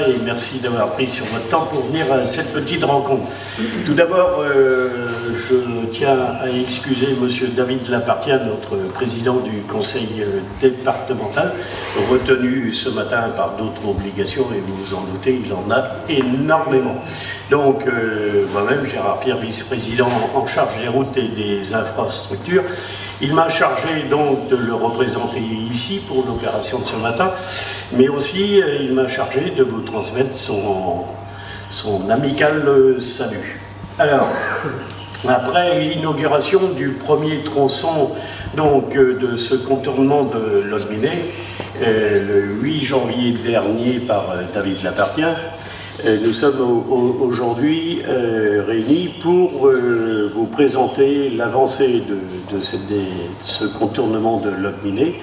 et merci d'avoir pris sur votre temps pour venir à cette petite rencontre. Tout d'abord, je tiens à excuser Monsieur David Lapartien, notre président du conseil départemental, retenu ce matin par d'autres obligations, et vous vous en doutez, il en a énormément. Donc, moi-même, Gérard Pierre, vice-président en charge des routes et des infrastructures, il m'a chargé donc de le représenter ici pour l'opération de ce matin, mais aussi il m'a chargé de vous transmettre son amical salut. Alors, après l'inauguration du premier tronçon donc, de ce contournement de Lotminet, le 8 janvier dernier par David Lapartien, nous sommes aujourd'hui réunis pour vous présenter l'avancée de ce contournement de Lotminet,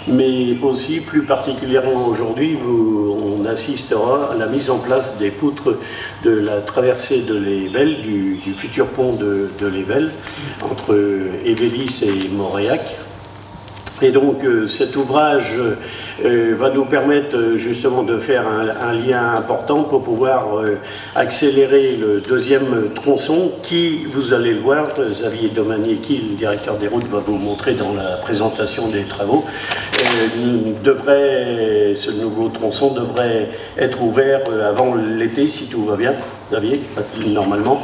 mais aussi plus particulièrement aujourd'hui, on assistera à la mise en place des poutres de la traversée de l'Ével, du futur pont de l'Ével, entre Évélis et Moréac. Et donc cet ouvrage va nous permettre justement de faire un lien important pour pouvoir accélérer le deuxième tronçon qui, vous allez le voir, Xavier Domaniecki, le directeur des routes, va vous montrer dans la présentation des travaux, ce nouveau tronçon devrait être ouvert avant l'été si tout va bien, Xavier, normalement.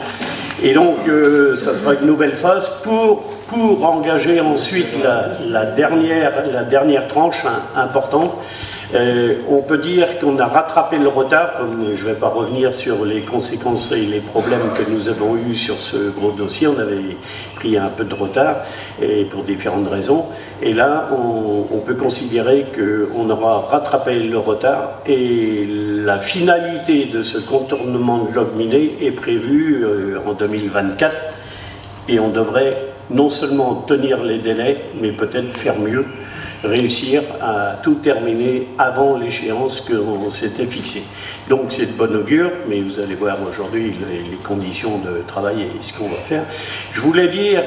Et donc ça sera une nouvelle phase pour engager ensuite la dernière tranche importante. On peut dire qu'on a rattrapé le retard, comme je ne vais pas revenir sur les conséquences et les problèmes que nous avons eus sur ce gros dossier. On avait pris un peu de retard et pour différentes raisons. Et là, on peut considérer qu'on aura rattrapé le retard et la finalité de ce contournement de Lotminet est prévue en 2024 et on devrait non seulement tenir les délais, mais peut-être faire mieux, réussir à tout terminer avant l'échéance qu'on s'était fixée. Donc c'est de bon augure, mais vous allez voir aujourd'hui les conditions de travail et ce qu'on va faire. Je voulais dire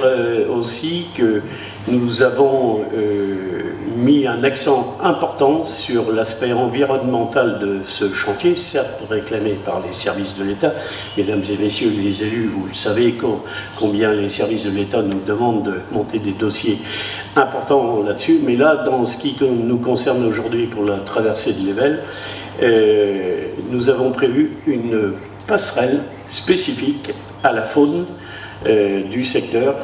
aussi que nous avons mis un accent important sur l'aspect environnemental de ce chantier, certes réclamé par les services de l'État. Mesdames et messieurs les élus, vous le savez combien les services de l'État nous demandent de monter des dossiers importants là-dessus. Mais là, dans ce qui nous concerne aujourd'hui pour la traversée de l'Ével, nous avons prévu une passerelle spécifique à la faune du secteur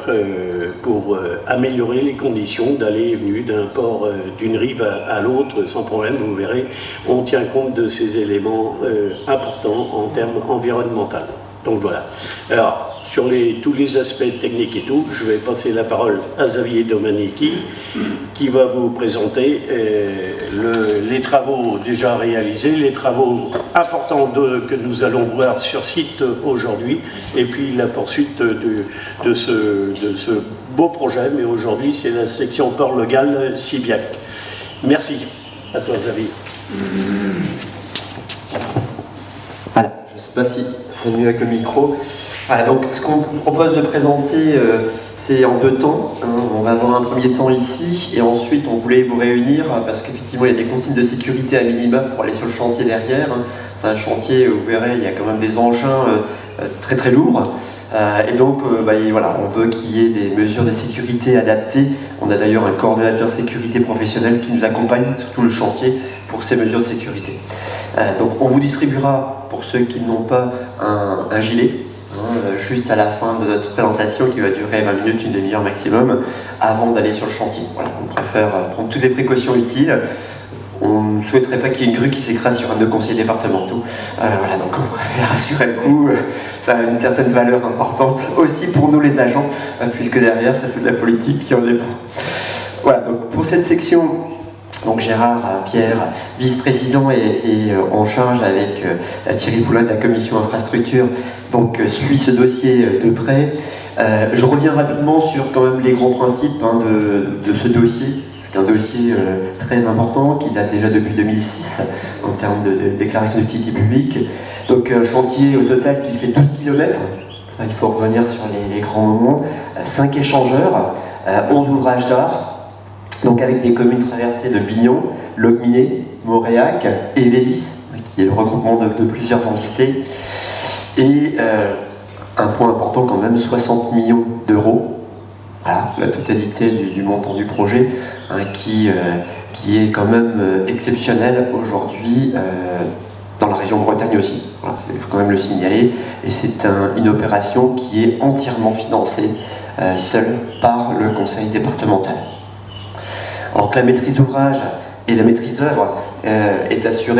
pour améliorer les conditions d'aller et venue d'un port, d'une rive à l'autre sans problème. Vous verrez, on tient compte de ces éléments importants en termes environnementaux. Donc voilà. Alors, sur tous les aspects techniques et tout, je vais passer la parole à Xavier Domaniecki qui va vous présenter les travaux déjà réalisés, les travaux importants que nous allons voir sur site aujourd'hui, et puis la poursuite de ce beau projet. Mais aujourd'hui, c'est la section Port-le-Gall-Sibiac. Merci. À toi, Xavier. Voilà, je ne sais pas si c'est mieux avec le micro. Voilà, donc ce qu'on vous propose de présenter, c'est en deux temps. On va avoir un premier temps ici, et ensuite on voulait vous réunir, parce qu'effectivement il y a des consignes de sécurité à minima pour aller sur le chantier derrière. C'est un chantier, vous verrez, il y a quand même des engins très très lourds. Et donc voilà, on veut qu'il y ait des mesures de sécurité adaptées. On a d'ailleurs un coordonnateur sécurité professionnel qui nous accompagne sur tout le chantier pour ces mesures de sécurité. Donc on vous distribuera, pour ceux qui n'ont pas, un gilet, juste à la fin de notre présentation, qui va durer 20 minutes, une demi-heure maximum, avant d'aller sur le chantier. Voilà, on préfère prendre toutes les précautions utiles. On ne souhaiterait pas qu'il y ait une grue qui s'écrase sur un de nos conseillers départementaux. Voilà, donc on préfère assurer le coup. Ça a une certaine valeur importante aussi pour nous les agents, puisque derrière c'est toute la politique qui en dépend. Voilà, donc pour cette section, donc Gérard Pierre, vice-président et en charge avec Thierry Poulin de la commission infrastructure, donc suit ce dossier de près. Je reviens rapidement sur quand même les grands principes de ce dossier. C'est un dossier très important qui date déjà depuis 2006 en termes de déclaration d'utilité publique. Donc un chantier au total qui fait 12 km. Il faut revenir sur les grands moments. 5 échangeurs, 11 ouvrages d'art. Donc avec des communes traversées de Bignon, Lotminet, Moréac et Évélis, qui Il y a le regroupement de plusieurs entités. Et un point important quand même, 60 millions d'euros. Voilà, la totalité du montant du projet, hein, qui est quand même exceptionnel aujourd'hui dans la région Bretagne aussi. Voilà, il faut quand même le signaler. Et c'est une opération qui est entièrement financée seule par le conseil départemental. Alors que la maîtrise d'ouvrage et la maîtrise d'œuvre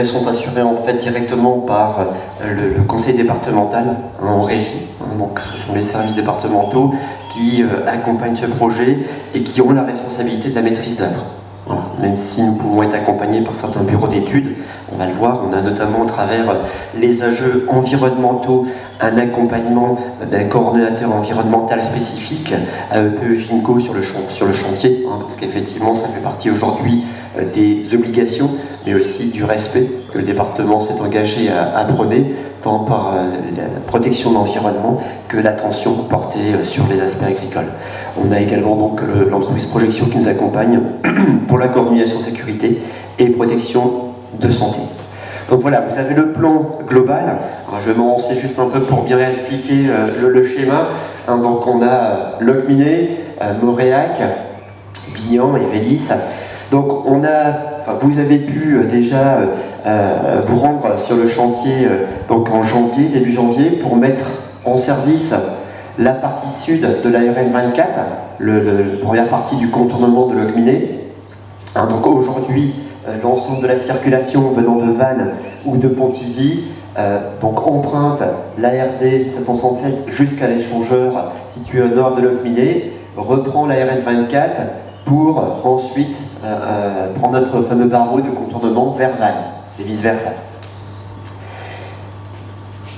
sont assurées en fait directement par le conseil départemental en régie. Donc ce sont les services départementaux qui accompagnent ce projet et qui ont la responsabilité de la maîtrise d'œuvre. Voilà. Même si nous pouvons être accompagnés par certains bureaux d'études, on va le voir, on a notamment à travers les enjeux environnementaux un accompagnement d'un coordonnateur environnemental spécifique, AEPE Ginko sur le chantier, hein, parce qu'effectivement ça fait partie aujourd'hui des obligations, mais aussi du respect que le département s'est engagé à prôner, tant par la protection de l'environnement que l'attention portée sur les aspects agricoles. On a également donc l'entreprise Projection qui nous accompagne pour la coordination sécurité et protection de santé. Donc voilà, vous avez le plan global. Alors, je vais m'avancer juste un peu pour bien expliquer le schéma. Hein, donc on a Locminé, Moréac, Billan et Vélis. Donc vous avez pu déjà vous rendre sur le chantier donc en janvier, début janvier, pour mettre en service la partie sud de la RN 24, la première partie du contournement de Locminé. Hein, donc aujourd'hui, l'ensemble de la circulation venant de Vannes ou de Pontivy donc emprunte l'ARD 767 jusqu'à l'échangeur situé au nord de Locminé, reprend la RN 24 pour ensuite prendre notre fameux barreau de contournement vers Vannes et vice versa.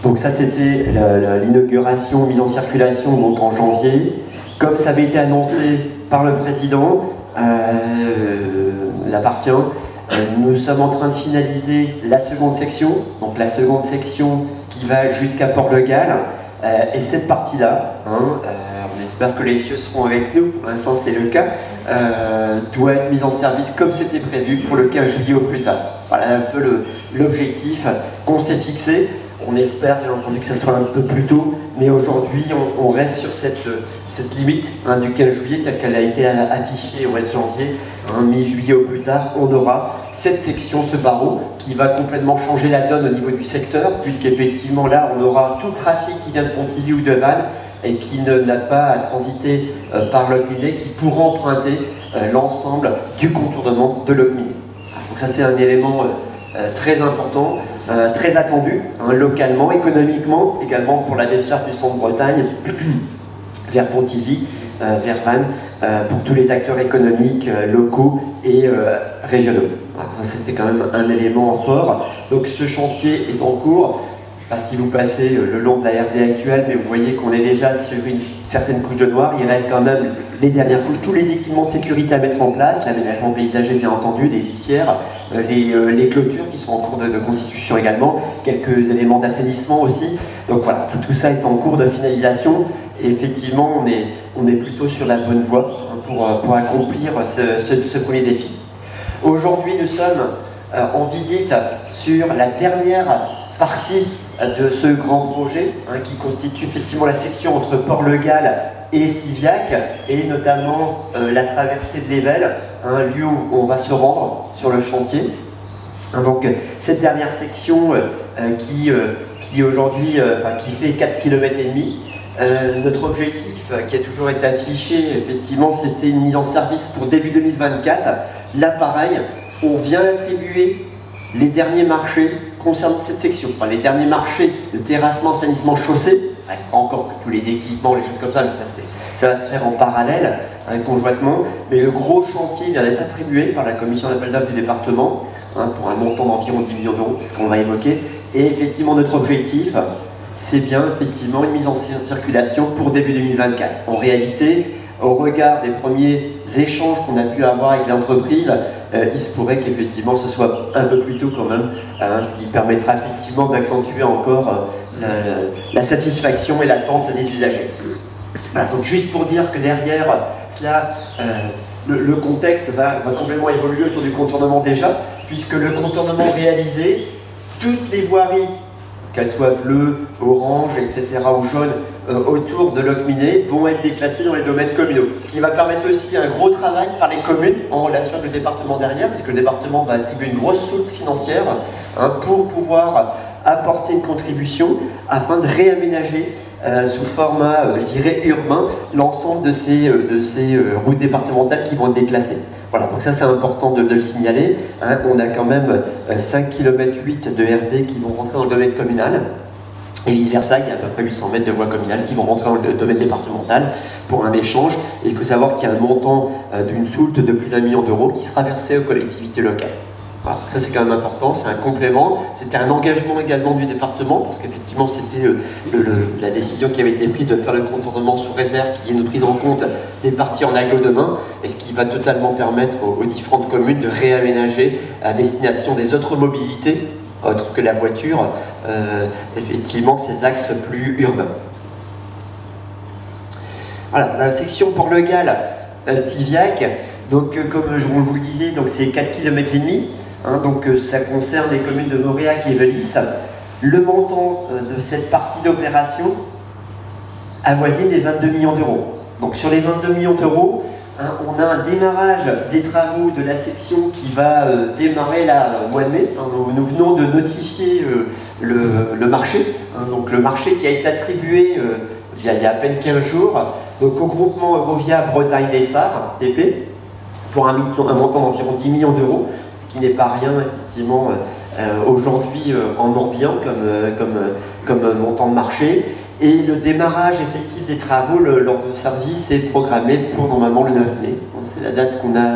Donc ça c'était l'inauguration, mise en circulation donc en janvier. Comme ça avait été annoncé par le président, l'appartient, nous sommes en train de finaliser la seconde section, donc la seconde section qui va jusqu'à Port-le-Gall, et cette partie-là, on espère que les cieux seront avec nous, pour l'instant c'est le cas, doit être mise en service comme c'était prévu pour le 15 juillet au plus tard. Voilà un peu l'objectif qu'on s'est fixé. On espère bien entendu que ça soit un peu plus tôt, mais aujourd'hui on reste sur cette limite du 15 juillet telle qu'elle a été affichée au mois de janvier. Mi-juillet au plus tard, on aura cette section, ce barreau, qui va complètement changer la donne au niveau du secteur, puisqu'effectivement là on aura tout le trafic qui vient de Pontivy ou de Vannes et qui n'a pas à transiter par Locminé, qui pourra emprunter l'ensemble du contournement de Locminé. Donc ça c'est un élément très important. Très attendu localement, économiquement, également pour la desserte du centre-Bretagne vers Pontivy, vers Vannes, pour tous les acteurs économiques locaux et régionaux. Voilà, ça c'était quand même un élément fort. Donc ce chantier est en cours. Je ne sais pas si vous passez le long de la RD actuelle, mais vous voyez qu'on est déjà sur une certaine couche de noir. Il reste quand même les dernières couches, tous les équipements de sécurité à mettre en place, l'aménagement paysager bien entendu, des litières, les clôtures qui sont en cours de constitution également, quelques éléments d'assainissement aussi. Donc voilà, tout ça est en cours de finalisation et effectivement on est plutôt sur la bonne voie pour accomplir ce premier défi. Aujourd'hui nous sommes en visite sur la dernière partie de ce grand projet qui constitue effectivement la section entre Port-le-Gall et Siviac, et notamment la traversée de l'Ével, un lieu où on va se rendre sur le chantier. Donc cette dernière section qui aujourd'hui qui fait 4,5 km, notre objectif qui a toujours été affiché, effectivement, c'était une mise en service pour début 2024. Là pareil, on vient attribuer les derniers marchés concernant cette section, les derniers marchés de terrassement, assainissement, chaussée. Il restera encore que tous les équipements, les choses comme ça, mais ça va se faire en parallèle, conjointement. Mais le gros chantier vient d'être attribué par la commission d'appel d'offres du département pour un montant d'environ 10 millions d'euros, c'est ce qu'on va évoquer. Et effectivement, notre objectif, c'est bien effectivement une mise en circulation pour début 2024. En réalité, au regard des premiers échanges qu'on a pu avoir avec l'entreprise, il se pourrait qu'effectivement ce soit un peu plus tôt quand même, ce qui permettra effectivement d'accentuer encore la satisfaction et l'attente des usagers. Voilà, donc juste pour dire que derrière cela, le contexte va complètement évoluer autour du contournement déjà, puisque le contournement réalisé toutes les voiries, qu'elles soient bleues, oranges, etc., ou jaunes, autour de Locminé, vont être déclassées dans les domaines communaux. Ce qui va permettre aussi un gros travail par les communes en relation avec le département derrière, puisque le département va attribuer une grosse soulte financière pour pouvoir apporter une contribution afin de réaménager sous format, je dirais, urbain, l'ensemble de ces routes départementales qui vont être déclassées. Voilà, donc ça c'est important de le signaler. On a quand même 5,8 km de RD qui vont rentrer dans le domaine communal. Et vice-versa, il y a à peu près 800 mètres de voies communales qui vont rentrer dans le domaine départemental pour un échange. Et il faut savoir qu'il y a un montant d'une soulte de plus d'1 million d'euros qui sera versé aux collectivités locales. Voilà, ça c'est quand même important, c'est un complément, c'était un engagement également du département, parce qu'effectivement c'était la décision qui avait été prise de faire le contournement sous réserve, qui est une prise en compte des parties en agglo demain, et ce qui va totalement permettre aux différentes communes de réaménager à destination des autres mobilités, autres que la voiture, effectivement ces axes plus urbains. Voilà, la section pour le GAL, Stiviac, donc comme je vous le disais, c'est 4,5 km. Donc ça concerne les communes de Mauriac et Velis. Le montant de cette partie d'opération avoisine les 22 millions d'euros. Donc sur les 22 millions d'euros, on a un démarrage des travaux de la section qui va démarrer là au mois de mai. Nous venons de notifier le marché, donc le marché qui a été attribué il y a à peine 15 jours donc au groupement Eurovia Bretagne-Lessard, TP, pour un montant d'environ 10 millions d'euros. Qui n'est pas rien, effectivement, aujourd'hui en Morbihan comme montant de marché. Et le démarrage effectif des travaux lors de service est programmé pour normalement le 9 mai. C'est la date qu'on a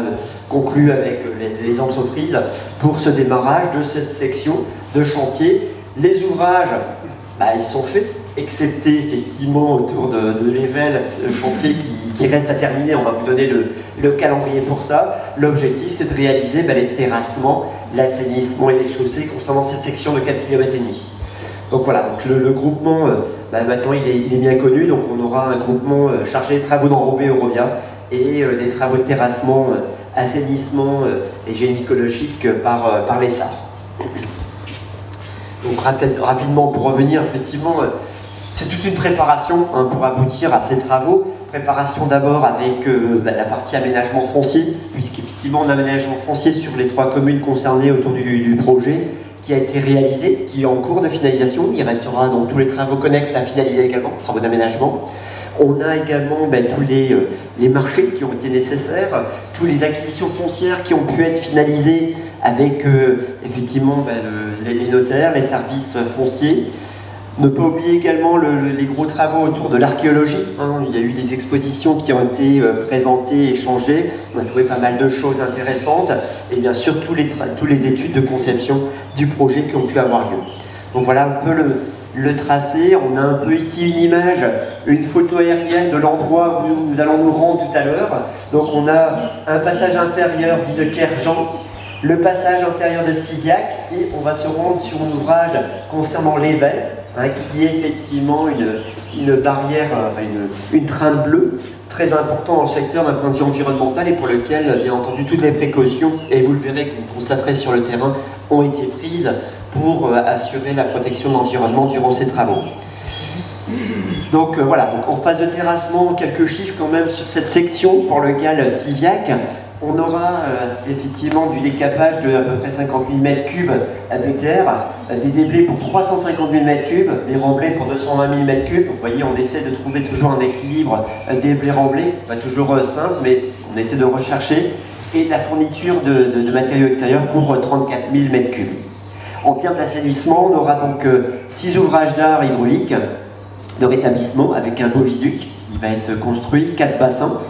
conclue avec les entreprises pour ce démarrage de cette section de chantier. Les ouvrages, ils sont faits, excepté effectivement autour de l'Ével, le chantier qui reste à terminer. On va vous donner le calendrier pour ça. L'objectif c'est de réaliser les terrassements, l'assainissement et les chaussées concernant cette section de 4,5 km. Donc voilà, donc le groupement maintenant il est bien connu, donc on aura un groupement chargé des travaux d'enrobé Eurovia et des travaux de terrassement, assainissement et gynécologique par les SAR. Donc rapidement pour revenir, effectivement, c'est toute une préparation pour aboutir à ces travaux. Préparation d'abord avec la partie aménagement foncier, puisqu'effectivement on a aménagement foncier sur les 3 communes concernées autour du projet qui a été réalisé, qui est en cours de finalisation. Il restera donc tous les travaux connexes à finaliser également, travaux d'aménagement. On a également tous les marchés qui ont été nécessaires, toutes les acquisitions foncières qui ont pu être finalisées avec effectivement les notaires, les services fonciers. Ne pas oublier également les gros travaux autour de l'archéologie. Il y a eu des expositions qui ont été présentées, échangées. On a trouvé pas mal de choses intéressantes. Et bien sûr, tous les études de conception du projet qui ont pu avoir lieu. Donc voilà un peu le tracé. On a un peu ici une image, une photo aérienne de l'endroit où nous allons nous rendre tout à l'heure. Donc on a un passage inférieur dit de Kerjan, le passage intérieur de Stiviac, et on va se rendre sur un ouvrage concernant l'Ével, qui est effectivement une barrière, une trame bleue, très important dans le secteur d'un point de vue environnemental et pour lequel, bien entendu, toutes les précautions, et vous le verrez, que vous constaterez sur le terrain, ont été prises pour assurer la protection de l'environnement durant ces travaux. Donc voilà, donc en phase de terrassement, quelques chiffres quand même sur cette section pour le GAL Stiviac. On aura effectivement du décapage de à peu près 50 000 m3 de terre, des déblais pour 350 000 m3, des remblais pour 220 000 m3. Vous voyez, on essaie de trouver toujours un équilibre déblais-remblais, pas toujours simple, mais on essaie de rechercher, et de la fourniture de matériaux extérieurs pour 34 000 m3. En termes d'assainissement, on aura donc 6 ouvrages d'art hydraulique de rétablissement avec un beau viaduc qui va être construit, 4 bassins.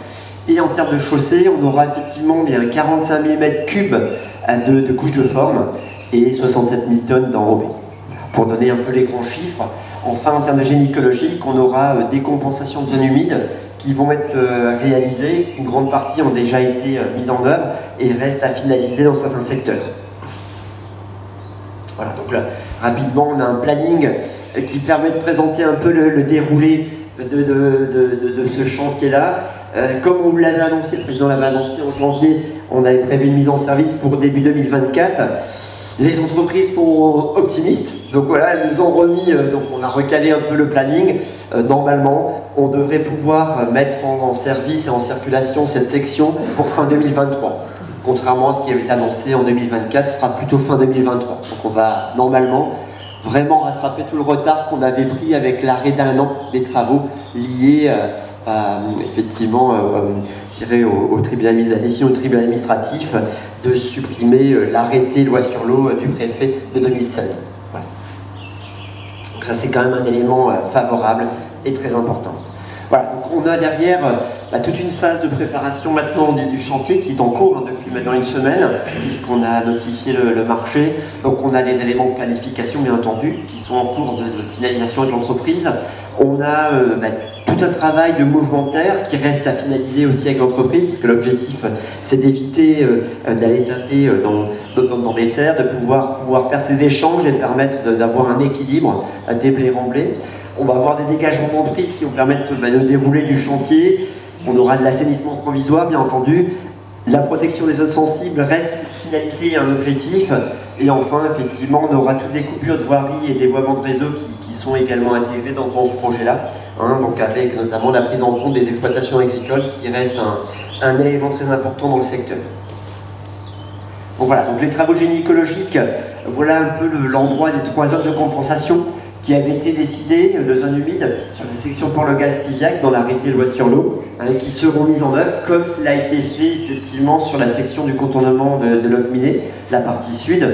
Et en termes de chaussée, on aura effectivement bien 45 000 m3 de couches de forme et 67 000 tonnes d'enrobé. Pour donner un peu les grands chiffres, enfin en termes de gynécologique, on aura des compensations de zones humides qui vont être réalisées. Une grande partie ont déjà été mises en œuvre et restent à finaliser dans certains secteurs. Voilà, donc là, rapidement, on a un planning qui permet de présenter un peu le déroulé de ce chantier-là. Comme on l'avait annoncé, le président l'avait annoncé en janvier, on avait prévu une mise en service pour début 2024. Les entreprises sont optimistes, donc voilà, elles nous ont remis, donc on a recalé un peu le planning. Normalement, on devrait pouvoir mettre en service et en circulation cette section pour fin 2023. Contrairement à ce qui avait été annoncé en 2024, ce sera plutôt fin 2023. Donc on va normalement vraiment rattraper tout le retard qu'on avait pris avec l'arrêt d'1 an des travaux liés effectivement, je dirais la décision du tribunal administratif de supprimer l'arrêté loi sur l'eau du préfet de 2016. Voilà. Donc ça c'est quand même un élément favorable et très important. Voilà, donc on a derrière toute une phase de préparation maintenant du chantier qui est en cours depuis maintenant une semaine, puisqu'on a notifié le marché. Donc on a des éléments de planification bien entendu qui sont en cours de finalisation avec l'entreprise. On a tout un travail de mouvementaire qui reste à finaliser aussi avec l'entreprise, parce que l'objectif c'est d'éviter d'aller taper dans les terres, de pouvoir faire ces échanges et de permettre d'avoir un équilibre des blés remblés. On va avoir des dégagements d'emprise qui vont permettre de dérouler du chantier. On aura de l'assainissement provisoire, bien entendu. La protection des zones sensibles reste une finalité et un objectif. Et enfin, effectivement, on aura toutes les coupures de voirie et dévoiements de réseau qui sont également intégrés dans ce projet-là. Donc avec notamment la prise en compte des exploitations agricoles qui reste un élément très important dans le secteur. Donc voilà, donc les travaux de génie écologique, voilà un peu l'endroit des 3 zones de compensation qui avait été décidé de zones humides sur la section Port-le-Gal-Siviac dans l'arrêté loi sur l'eau, et qui seront mises en œuvre comme cela a été fait effectivement sur la section du contournement de Locminé, la partie sud.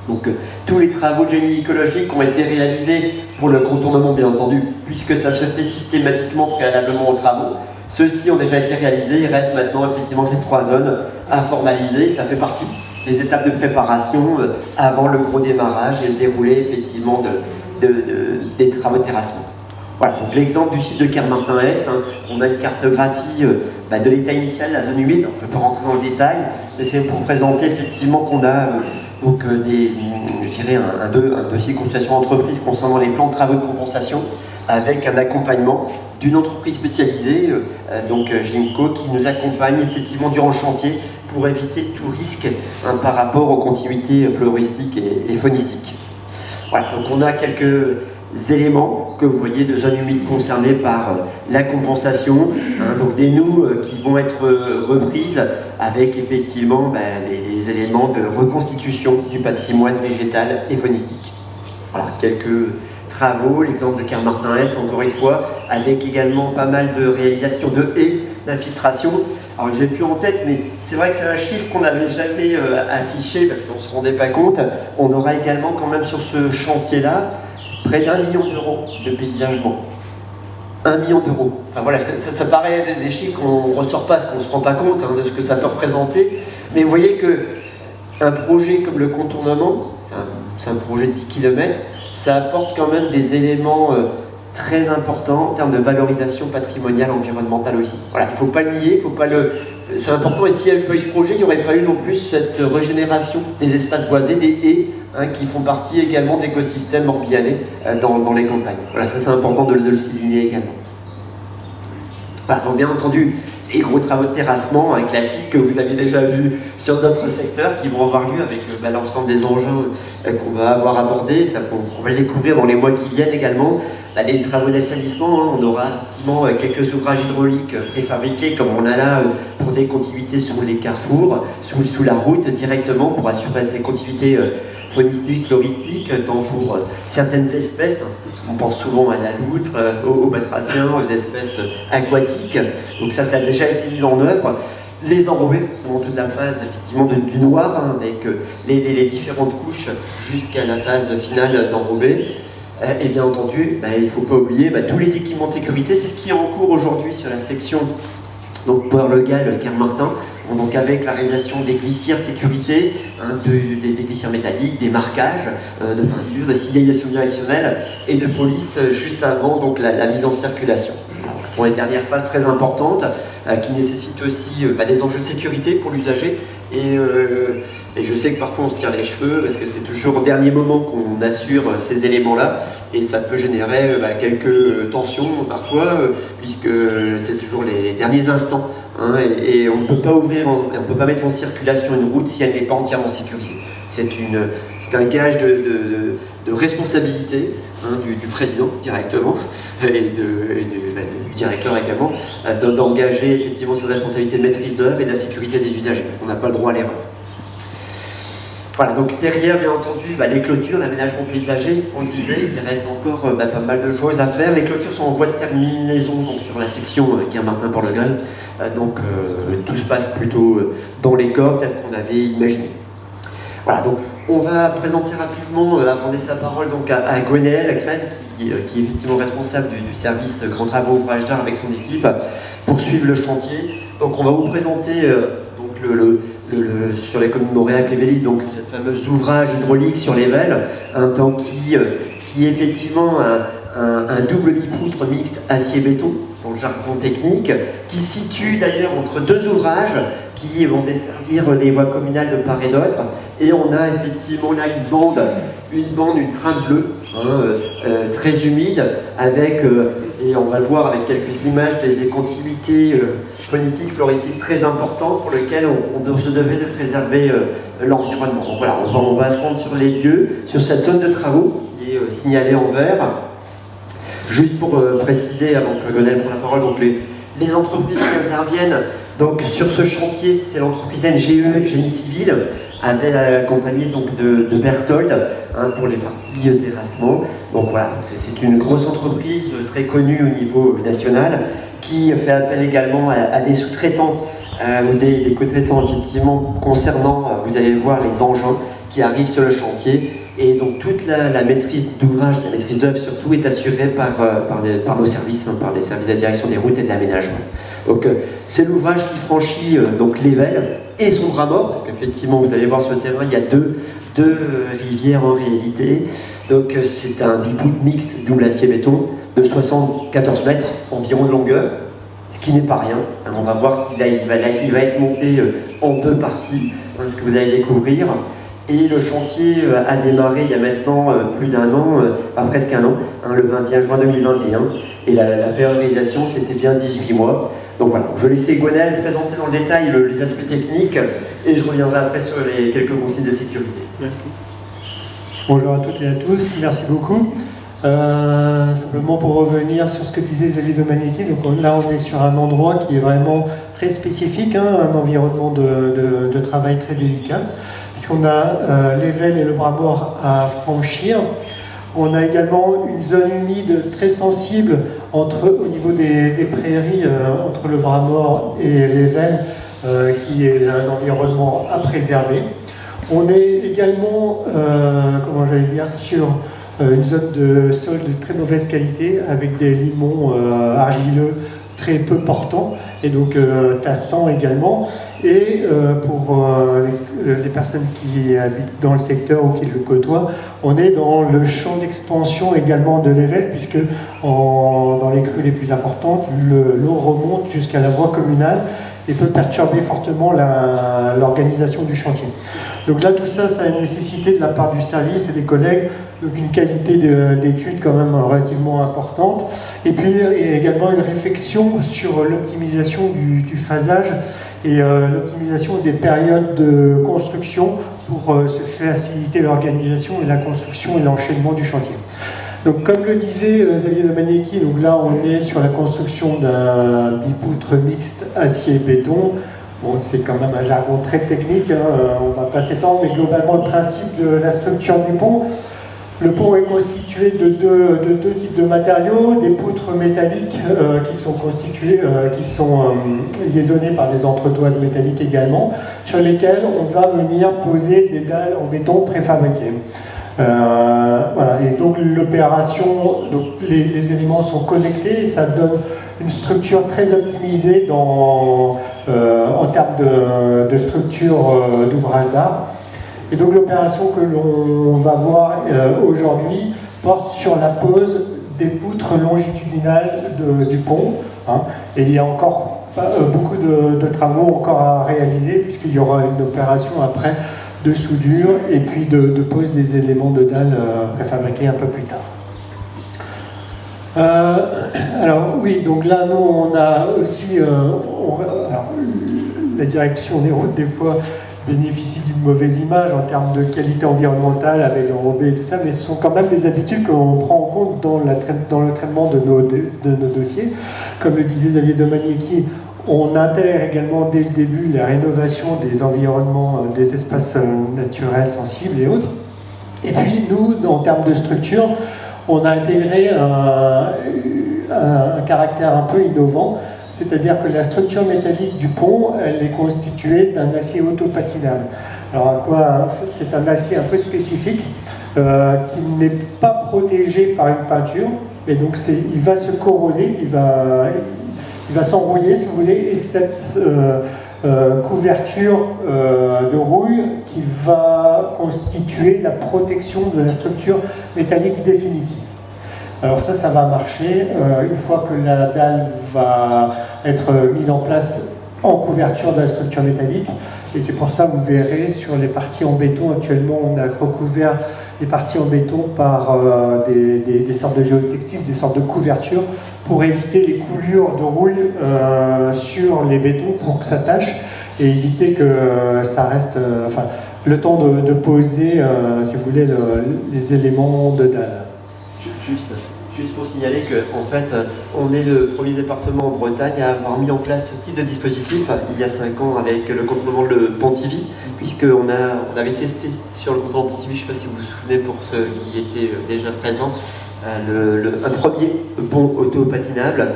Donc tous les travaux de génie écologique ont été réalisés pour le contournement bien entendu, puisque ça se fait systématiquement préalablement aux travaux. Ceux-ci ont déjà été réalisés, il reste maintenant effectivement ces 3 zones à formaliser, ça fait partie des étapes de préparation avant le gros démarrage et le déroulé effectivement des travaux de terrassement. Voilà, donc l'exemple du site de Kermartin-Est, on a une cartographie de l'état initial, la zone humide. Alors, je ne vais pas rentrer dans le détail, mais c'est pour présenter effectivement qu'on a un dossier de consultation d'entreprise concernant les plans de travaux de compensation avec un accompagnement d'une entreprise spécialisée, Gimco, qui nous accompagne effectivement durant le chantier pour éviter tout risque par rapport aux continuités floristiques et faunistiques. Voilà, donc on a quelques éléments que vous voyez de zones humides concernées par la compensation, donc des noues qui vont être reprises avec effectivement des éléments de reconstitution du patrimoine végétal et faunistique. Voilà, quelques travaux, l'exemple de Kermartin-Est encore une fois, avec également pas mal de réalisations de haies d'infiltration. Alors j'ai plus en tête, mais c'est vrai que c'est un chiffre qu'on n'avait jamais affiché parce qu'on ne se rendait pas compte. On aura également quand même sur ce chantier-là près d'1 million d'euros de paysagement. 1 million d'euros. Enfin voilà, ça paraît des chiffres qu'on ne ressort pas, parce qu'on ne se rend pas compte de ce que ça peut représenter. Mais vous voyez qu'un projet comme le contournement, c'est un projet de 10 km, ça apporte quand même des éléments très importants en termes de valorisation patrimoniale, environnementale aussi. Voilà, il ne faut pas le nier, c'est important. Et s'il n'y avait pas eu ce projet, il n'y aurait pas eu non plus cette régénération des espaces boisés, des haies, qui font partie également d'écosystèmes morbihanais dans les campagnes. Voilà, ça c'est important de le souligner également. Voilà, donc bien entendu, les gros travaux de terrassement classiques que vous avez déjà vus sur d'autres secteurs qui vont avoir lieu avec l'ensemble des enjeux qu'on va avoir abordés. On va le découvrir dans les mois qui viennent également. Les travaux d'assainissement, on aura effectivement quelques ouvrages hydrauliques préfabriqués comme on a là pour des continuités sur les carrefours, sous la route directement pour assurer ces continuités faunistiques, floristiques, tant pour certaines espèces. On pense souvent à la loutre, aux batraciens, aux espèces aquatiques. Donc ça a déjà été mis en œuvre. Les enrobés, forcément toute la phase effectivement du noir, avec les différentes couches jusqu'à la phase finale d'enrobé. Et bien entendu, il ne faut pas oublier tous les équipements de sécurité. C'est ce qui est en cours aujourd'hui sur la section Port-le-Gal, Kermartin, donc avec la réalisation des glissières de sécurité, des glissières métalliques, des marquages de peinture, de signalisation directionnelle et de police juste avant la mise en circulation. Ce sont les dernières phases très importantes qui nécessitent aussi des enjeux de sécurité pour l'usager. Et je sais que parfois on se tire les cheveux parce que c'est toujours au dernier moment qu'on assure ces éléments-là et ça peut générer quelques tensions parfois puisque c'est toujours les derniers instants et on ne peut pas mettre en circulation une route si elle n'est pas entièrement sécurisée. C'est un gage de responsabilité du président directement et du directeur également, d'engager effectivement cette responsabilité de maîtrise d'œuvre et de la sécurité des usagers. On n'a pas le droit à l'erreur. Voilà, donc derrière, bien entendu, les clôtures, l'aménagement paysager, on le disait, il reste encore pas mal de choses à faire. Les clôtures sont en voie de terminaison donc, sur la section Guermantin-Port-le-Graal. Donc tout se passe plutôt dans les corps tels qu'on avait imaginé. Voilà, donc on va présenter rapidement, avant de laisser la parole donc, à Gwenaël Crène, qui est effectivement responsable du service Grands Travaux Ouvrages d'Art avec son équipe, pour suivre le chantier. Donc on va vous présenter donc, sur les communes Montréal-Clévélis, donc cette fameuse ouvrage hydraulique sur les Vels, qui est effectivement un double bipoutre mixte acier-béton, dans le jargon technique, qui se situe d'ailleurs entre deux ouvrages qui vont desservir les voies communales de part et d'autre. Et on a effectivement là une trame bleue, très humide, avec, et on va le voir avec quelques images, des continuités phonetiques, floristiques très importantes pour lesquelles on se devait de préserver l'environnement. Donc voilà, on va se rendre sur les lieux, sur cette zone de travaux qui est signalée en vert. Juste pour préciser, avant que Gwenaël prenne la parole, donc les entreprises qui interviennent donc, sur ce chantier, c'est l'entreprise NGE, Génie Civil, accompagnée donc de Berthold pour les parties terrassement. Donc voilà, c'est une grosse entreprise très connue au niveau national qui fait appel également à des sous-traitants, des co-traitants effectivement concernant, vous allez le voir, les engins qui arrivent sur le chantier. Et donc toute la maîtrise d'ouvrage, la maîtrise d'œuvre surtout, est assurée par nos services, par les services de la direction des routes et de l'aménagement. Donc c'est l'ouvrage qui franchit donc les Vels et son bras mort, parce qu'effectivement vous allez voir sur le terrain, il y a deux rivières en réalité. Donc c'est un bipoutre mixte double acier-béton de 74 mètres environ de longueur, ce qui n'est pas rien. On va voir qu'il va être monté en deux parties, ce que vous allez découvrir. Et le chantier a démarré il y a maintenant plus d'un an, presque un an, le 21 juin 2021. Et la période de réalisation, c'était bien 18 mois. Donc voilà, je vais laisser Gwenaël présenter dans le détail les aspects techniques et je reviendrai après sur les quelques consignes de sécurité. Bonjour à toutes et à tous, merci beaucoup. Simplement pour revenir sur ce que disait Xavier Domanichi, donc là on est sur un endroit qui est vraiment très spécifique, un environnement de travail très délicat, puisqu'on a les Vels et le bras mort à franchir. On a également une zone humide très sensible au niveau des prairies, entre le bras mort et les Vels, qui est un environnement à préserver. On est également, sur une zone de sol de très mauvaise qualité, avec des limons argileux très peu portants, et donc tassants également. Et pour les personnes qui habitent dans le secteur ou qui le côtoient, on est dans le champ d'expansion également de l'Ével, puisque dans les crues les plus importantes, l'eau remonte jusqu'à la voie communale et peut perturber fortement l'organisation du chantier. Donc là, tout ça, ça a une nécessité de la part du service et des collègues, donc une qualité d'étude quand même relativement importante, et puis également une réflexion sur l'optimisation du phasage et l'optimisation des périodes de construction pour se faciliter l'organisation et la construction et l'enchaînement du chantier. Donc, comme le disait Xavier Domanichi, donc là on est sur la construction d'un bipoutre mixte acier-béton. Bon, c'est quand même un jargon très technique, on ne va pas s'étendre, mais globalement le principe de la structure du pont. Le pont est constitué de deux types de matériaux, des poutres métalliques qui sont constituées, liaisonnées par des entretoises métalliques également, sur lesquelles on va venir poser des dalles en béton préfabriquées. Voilà, et donc l'opération, les éléments sont connectés et ça donne une structure très optimisée en termes de structure d'ouvrage d'art. Et donc l'opération que l'on va voir aujourd'hui porte sur la pose des poutres longitudinales du pont. Et il y a encore beaucoup de travaux encore à réaliser, puisqu'il y aura une opération après de soudure et puis de pose des éléments de dalle préfabriqués un peu plus tard. Alors oui, donc là nous on a aussi, la direction des routes des fois bénéficient d'une mauvaise image en termes de qualité environnementale avec l'enrobé et tout ça, mais ce sont quand même des habitudes qu'on prend en compte dans le traitement de nos dossiers. Comme le disait Xavier Domaniecki, on intègre également dès le début la rénovation des environnements, des espaces naturels sensibles et autres. Et puis nous, en termes de structure, on a intégré un caractère un peu innovant, c'est-à-dire que la structure métallique du pont, elle est constituée d'un acier autopatinable. Alors à quoi c'est un acier un peu spécifique qui n'est pas protégé par une peinture, et donc il va se corroder, il va s'enrouiller si vous voulez, et cette couverture de rouille qui va constituer la protection de la structure métallique définitive. Alors ça va marcher une fois que la dalle va être mise en place en couverture de la structure métallique. Et c'est pour ça que vous verrez sur les parties en béton, actuellement on a recouvert les parties en béton par des sortes de géotextiles, des sortes de couvertures pour éviter les coulures de rouille sur les bétons pour que ça tâche et éviter que ça reste, le temps de poser, si vous voulez, les éléments de dalle. Juste pour signaler qu'en fait, on est le premier département en Bretagne à avoir mis en place ce type de dispositif il y a 5 ans avec le cantonnement de Pontivy, puisqu'on avait testé sur le cantonnement de Pontivy, je ne sais pas si vous vous souvenez pour ceux qui étaient déjà présents, un premier pont auto-patinable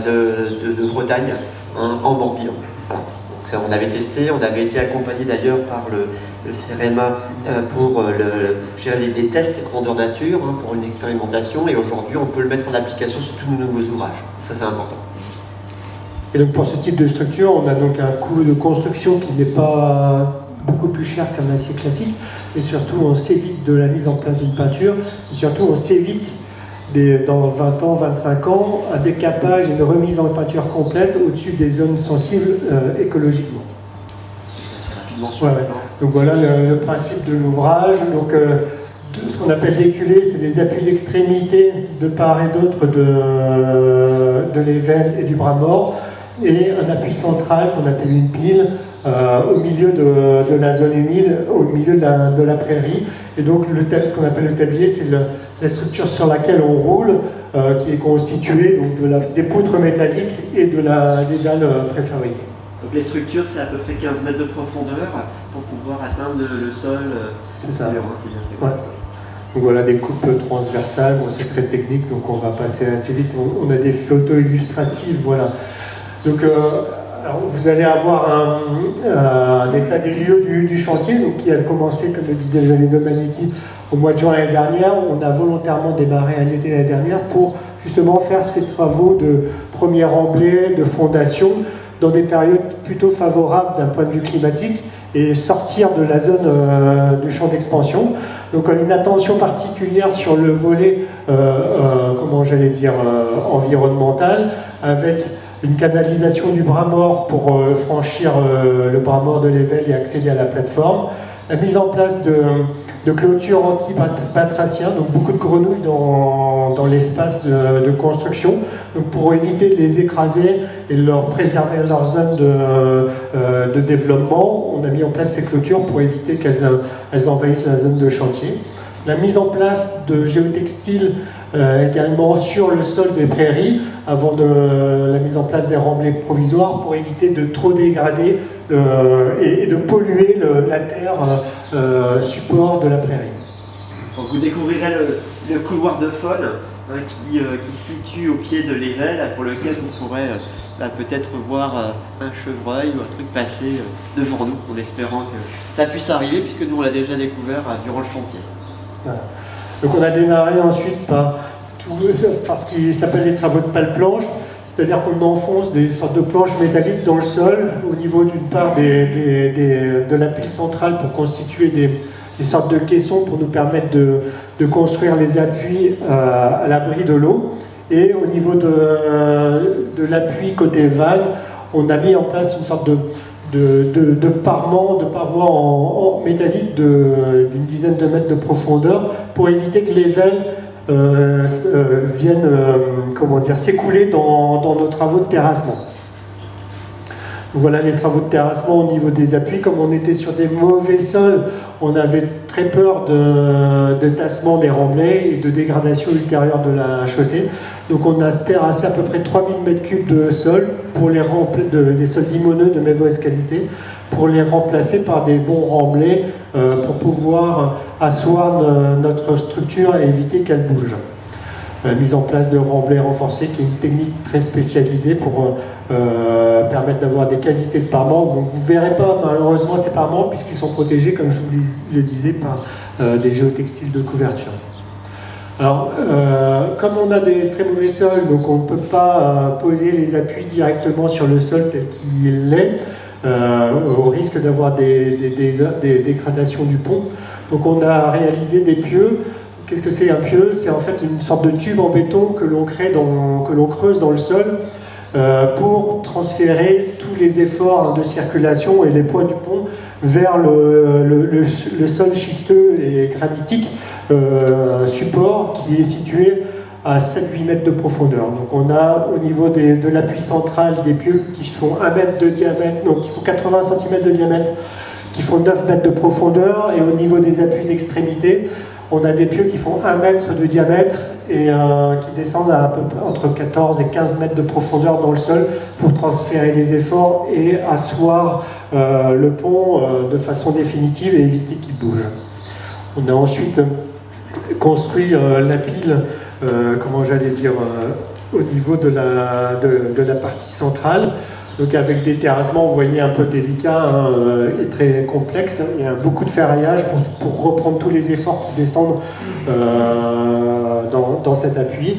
de Bretagne en Morbihan. Voilà. Ça, on avait testé, on avait été accompagné d'ailleurs par le CEREMA pour gérer des tests grandeur nature, pour une expérimentation, et aujourd'hui on peut le mettre en application sur tous nos nouveaux ouvrages. Ça c'est important. Et donc pour ce type de structure, on a donc un coût de construction qui n'est pas beaucoup plus cher qu'un acier classique, et surtout on s'évite de la mise en place d'une peinture, et surtout on s'évite dans 20 ans, 25 ans, un décapage et une remise en peinture complète au-dessus des zones sensibles écologiquement. Ouais. Donc voilà le principe de l'ouvrage. Donc ce qu'on appelle l'éculé, c'est des appuis d'extrémité de part et d'autre de l'évêle et du bras mort, et un appui central qu'on appelle une pile au milieu de la zone humide, au milieu de la prairie. Et donc ce qu'on appelle le tablier, c'est la structure sur laquelle on roule, qui est constituée donc, des poutres métalliques et des dalles préfabriquées. Donc les structures, c'est à peu près 15 mètres de profondeur pour pouvoir atteindre le sol. C'est ça. C'est bien, c'est ouais. Donc voilà, des coupes transversales, bon, c'est très technique, donc on va passer assez vite. On a des photos illustratives, voilà. Donc alors vous allez avoir un état des lieux du chantier, donc qui a commencé, comme le disait Xavier Domaniecki, au mois de juin l'année dernière. On a volontairement démarré à l'été l'année dernière pour justement faire ces travaux de premier remblai, de fondation, dans des périodes plutôt favorables d'un point de vue climatique, et sortir de la zone du champ d'expansion. Donc une attention particulière sur le volet, environnemental, avec une canalisation du bras mort pour franchir le bras mort de l'évêle et accéder à la plateforme. La mise en place de clôtures anti-batraciens, donc beaucoup de grenouilles dans l'espace de construction, donc pour éviter de les écraser et leur préserver leur zone de développement. On a mis en place ces clôtures pour éviter qu'elles envahissent la zone de chantier. La mise en place de géotextiles également sur le sol des prairies avant la mise en place des remblais provisoires pour éviter de trop dégrader et de polluer la terre support de la prairie. Donc vous découvrirez le couloir de faune qui se situe au pied de l'évêle, pour lequel vous pourrez peut-être voir un chevreuil ou un truc passer devant nous, en espérant que ça puisse arriver, puisque nous on l'a déjà découvert durant le chantier. Voilà. Donc on a démarré ensuite par ce qui s'appelle les travaux de pale-planche, c'est-à-dire qu'on enfonce des sortes de planches métalliques dans le sol, au niveau d'une part de la pile centrale pour constituer des sortes de caissons pour nous permettre de construire les appuis à l'abri de l'eau. Et au niveau de l'appui côté vanne, on a mis en place une sorte de parement, de parois en métallique d'une dizaine de mètres de profondeur pour éviter que les veines viennent s'écouler dans nos travaux de terrassement. Voilà les travaux de terrassement au niveau des appuis. Comme on était sur des mauvais sols, on avait très peur de tassement des remblais et de dégradation ultérieure de la chaussée. Donc on a terrassé à peu près 3000 m3 de sol pour les des sols limoneux de mauvaise qualité, pour les remplacer par des bons remblais pour pouvoir asseoir notre structure et éviter qu'elle bouge. La mise en place de remblais renforcés, qui est une technique très spécialisée pour permettre d'avoir des qualités de parement. Donc vous ne verrez pas malheureusement ces parements puisqu'ils sont protégés, comme je vous le disais, par des géotextiles de couverture. Alors, comme on a des très mauvais sols, donc on ne peut pas poser les appuis directement sur le sol tel qu'il est, au risque d'avoir des dégradations du pont. Donc on a réalisé des pieux. Qu'est-ce que c'est un pieu? C'est en fait une sorte de tube en béton que l'on creuse dans le sol pour transférer tous les efforts de circulation et les poids du pont vers le sol schisteux et granitique support qui est situé à 7-8 mètres de profondeur. Donc on a au niveau de l'appui central des pieux qui font 1 mètre de diamètre, donc qui font 80 cm de diamètre, qui font 9 mètres de profondeur, et au niveau des appuis d'extrémité, on a des pieux qui font 1 mètre de diamètre et qui descendent à peu près entre 14 et 15 mètres de profondeur dans le sol pour transférer les efforts et asseoir le pont de façon définitive et éviter qu'il bouge. On a ensuite construit la pile, au niveau de la partie centrale. Donc avec des terrassements, vous voyez, un peu délicats et très complexes. Il y a beaucoup de ferraillage pour reprendre tous les efforts qui descendent dans cet appui.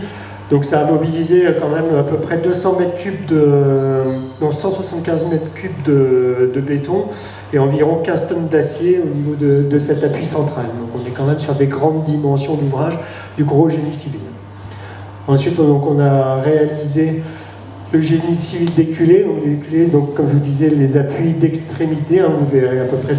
Donc ça a mobilisé quand même à peu près 175 mètres cubes de béton et environ 15 tonnes d'acier au niveau de cet appui central. Donc on est quand même sur des grandes dimensions d'ouvrage, du gros génie civil. Ensuite, donc, on a réalisé le génie civil déculé. Donc, les déculés, donc, comme je vous disais, les appuis d'extrémité, vous verrez à peu près,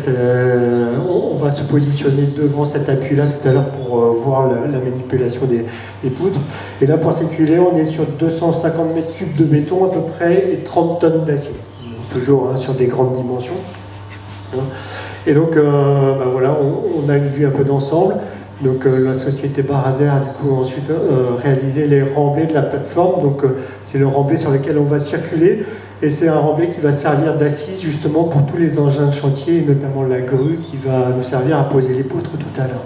on va se positionner devant cet appui-là tout à l'heure pour voir la manipulation des poutres. Et là, pour séculer, on est sur 250 mètres cubes de béton à peu près et 30 tonnes d'acier. Toujours sur des grandes dimensions. Et donc, voilà, on a une vue un peu d'ensemble. Donc la société Barazer a du coup ensuite réalisé les remblais de la plateforme. Donc c'est le remblai sur lequel on va circuler, et c'est un remblai qui va servir d'assise justement pour tous les engins de chantier, et notamment la grue qui va nous servir à poser les poutres tout à l'heure.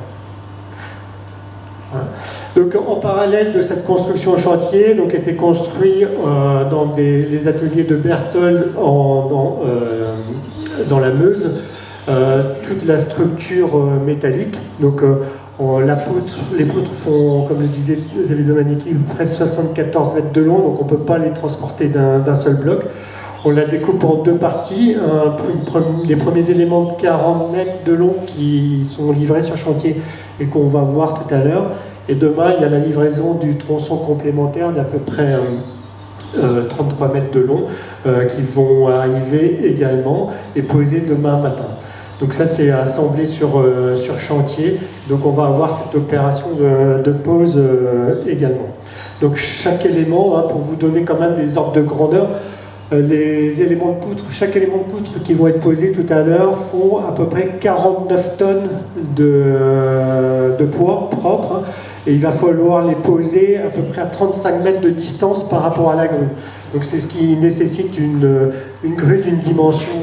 Voilà. Donc en parallèle de cette construction chantier, donc était construit dans les ateliers de Berthold dans la Meuse, toute la structure métallique. Donc les poutres font, comme le disait Xavier Domanichi, presque 74 mètres de long, donc on ne peut pas les transporter d'un seul bloc. On la découpe en deux parties. Les premiers éléments de 40 mètres de long qui sont livrés sur chantier et qu'on va voir tout à l'heure. Et demain, il y a la livraison du tronçon complémentaire d'à peu près 33 mètres de long qui vont arriver également et poser demain matin. Donc ça, c'est assemblé sur chantier. Donc on va avoir cette opération de pose également. Donc chaque élément, pour vous donner quand même des ordres de grandeur, les éléments de poutre, chaque élément de poutre qui vont être posés tout à l'heure font à peu près 49 tonnes de poids propre. Et il va falloir les poser à peu près à 35 mètres de distance par rapport à la grue. Donc c'est ce qui nécessite une grue d'une dimension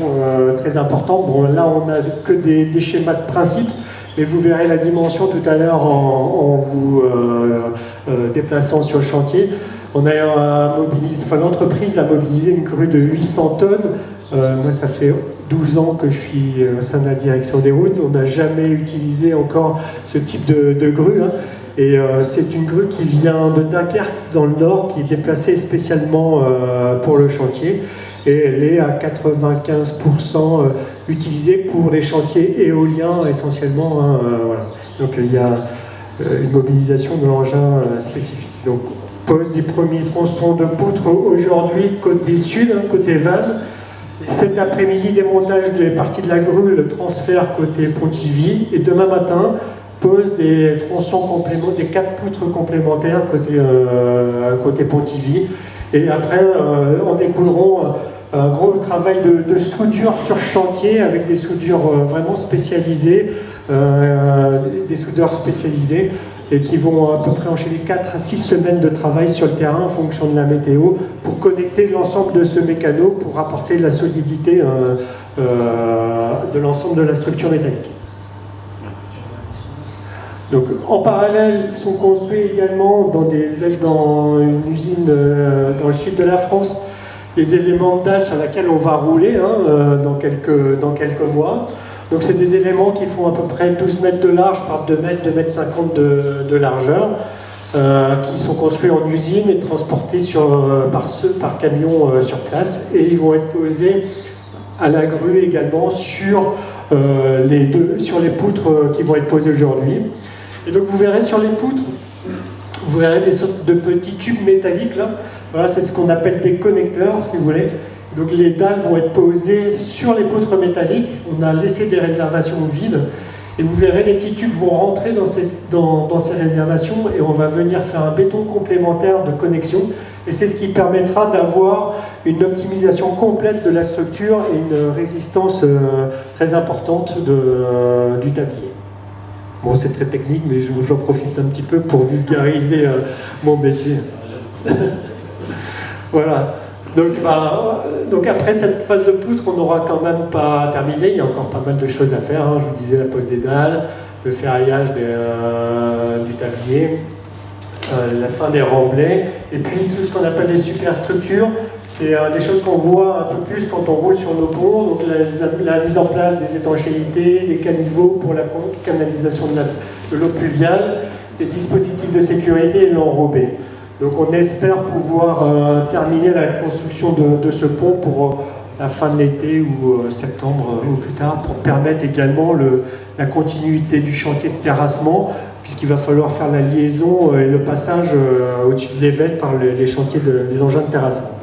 très importante. Bon, là, on n'a que des schémas de principe, mais vous verrez la dimension tout à l'heure en vous déplaçant sur le chantier. L'entreprise a mobilisé une grue de 800 tonnes. Moi, ça fait 12 ans que je suis au sein de la direction des routes. On n'a jamais utilisé encore ce type de grue. Et c'est une grue qui vient de Dunkerque, dans le Nord, qui est déplacée spécialement pour le chantier. Et elle est à 95% utilisée pour les chantiers éoliens, essentiellement. Voilà. Donc il y a une mobilisation de l'engin spécifique. Donc, pose du premier tronçon de poutre aujourd'hui, côté sud, côté Vannes. Cet après-midi, démontage des parties de la grue, le transfert côté Pontivy. Et demain matin, pose des tronçons complémentaires, des 4 poutres complémentaires côté Pontivy. Et après, en découleront un gros travail de soudure sur chantier avec des soudures vraiment spécialisées, des soudeurs spécialisés et qui vont à peu près enchaîner 4 à 6 semaines de travail sur le terrain en fonction de la météo pour connecter l'ensemble de ce mécano pour apporter de la solidité de l'ensemble de la structure métallique. Donc, en parallèle, sont construits également dans une usine dans le sud de la France des éléments de dalle sur lesquels on va rouler dans quelques mois. Donc c'est des éléments qui font à peu près 12 mètres de large par 2 mètres, 2 mètres 50 de largeur, qui sont construits en usine et transportés par camion sur place. Et ils vont être posés à la grue également sur les poutres qui vont être posées aujourd'hui. Et donc vous verrez sur les poutres, vous verrez des sortes de petits tubes métalliques là. Voilà, c'est ce qu'on appelle des connecteurs, si vous voulez. Donc les dalles vont être posées sur les poutres métalliques. On a laissé des réservations vides. Et vous verrez, les petits tubes vont rentrer dans ces réservations et on va venir faire un béton complémentaire de connexion. Et c'est ce qui permettra d'avoir une optimisation complète de la structure et une résistance très importante du tablier. Bon, c'est très technique, mais j'en profite un petit peu pour vulgariser mon métier. Voilà. Donc après cette phase de poutre, on n'aura quand même pas terminé, il y a encore pas mal de choses à faire. Je vous disais la pose des dalles, le ferraillage du tablier, la fin des remblais, et puis tout ce qu'on appelle les superstructures. C'est des choses qu'on voit un peu plus quand on roule sur nos ponts, donc la mise en place des étanchéités, des caniveaux pour la canalisation de l'eau pluviale, les dispositifs de sécurité et l'enrobé. Donc on espère pouvoir terminer la construction de ce pont pour la fin de l'été ou septembre ou plus tard, pour permettre également la continuité du chantier de terrassement, puisqu'il va falloir faire la liaison et le passage au-dessus de l'évêque par les chantiers des engins de terrassement.